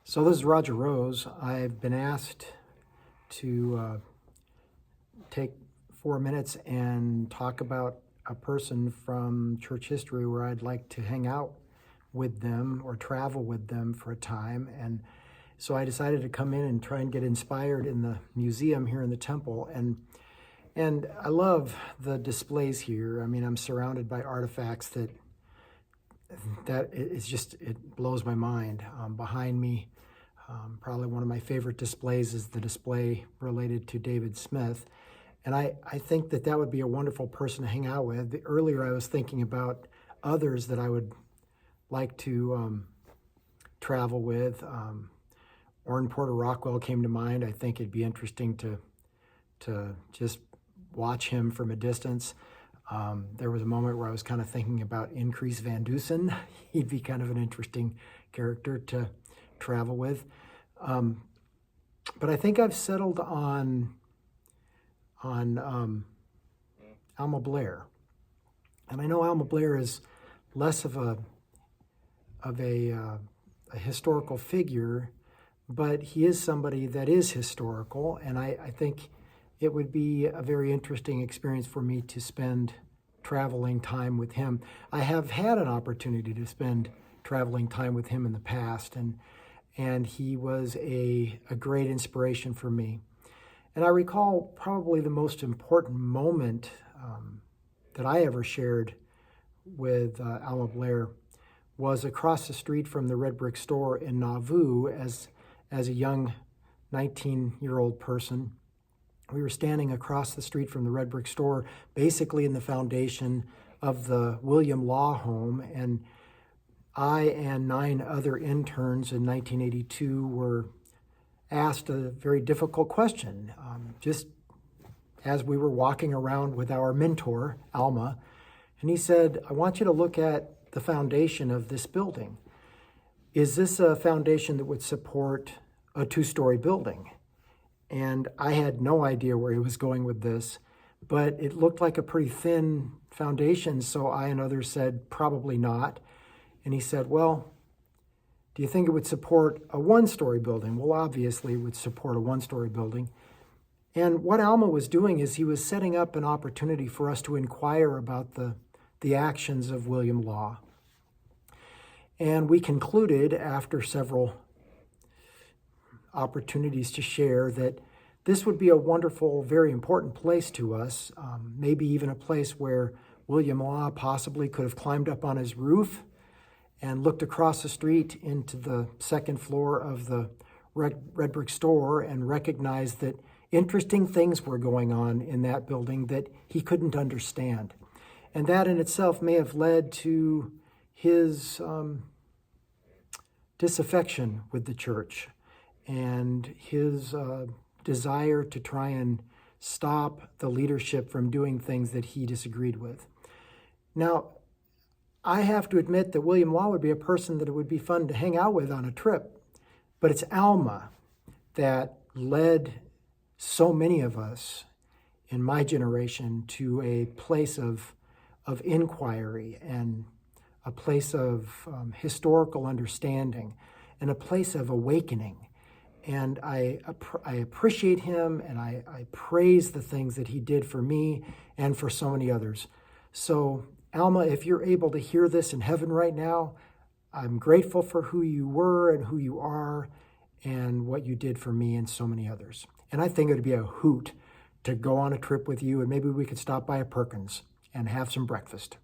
So this is Roger Rose. I've been asked to take 4 minutes and talk about a person from church history where I'd like to hang out with them or travel with them for a time. And so I decided to come in and try and get inspired in the museum here in the temple. And I love the displays here. I mean, I'm surrounded by artifacts that it blows my mind. Behind me, probably one of my favorite displays is the display related to David Smith. And I think that would be a wonderful person to hang out with. Earlier, I was thinking about others that I would like to travel with. Orrin Porter Rockwell came to mind. I think it'd be interesting to just watch him from a distance. There was a moment where I was kind of thinking about Increase Van Dusen. He'd be kind of an interesting character to travel with. But I think I've settled on Alma Blair. And I know Alma Blair is less of a historical figure, but he is somebody that is historical, and I think it would be a very interesting experience for me to spend traveling time with him. I have had an opportunity to spend traveling time with him in the past, and he was a great inspiration for me. And I recall probably the most important moment that I ever shared with Alma Blair was across the street from the Red Brick Store in Nauvoo as a young 19-year-old person. We were standing across the street from the Red Brick Store, basically in the foundation of the William Law Home, and I and 9 other interns in 1982 were asked a very difficult question, just as we were walking around with our mentor, Alma, and he said, "I want you to look at the foundation of this building. Is this a foundation that would support a 2-story building?" And I had no idea where he was going with this, but it looked like a pretty thin foundation, so I and others said, probably not. And he said, "Well, do you think it would support a 1-story building?" Well, obviously it would support a 1-story building. And what Alma was doing is he was setting up an opportunity for us to inquire about the actions of William Law. And we concluded after several opportunities to share that this would be a wonderful, very important place to us, maybe even a place where William Law possibly could have climbed up on his roof and looked across the street into the 2nd floor of the Red Brick Store and recognized that interesting things were going on in that building that he couldn't understand. And that in itself may have led to his disaffection with the church and his desire to try and stop the leadership from doing things that he disagreed with. Now, I have to admit that William Law would be a person that it would be fun to hang out with on a trip, but it's Alma that led so many of us in my generation to a place of inquiry and a place of historical understanding and a place of awakening. And I appreciate him, and I praise the things that he did for me and for so many others. So, Alma, if you're able to hear this in heaven right now, I'm grateful for who you were and who you are and what you did for me and so many others. And I think it would be a hoot to go on a trip with you, and maybe we could stop by a Perkins and have some breakfast.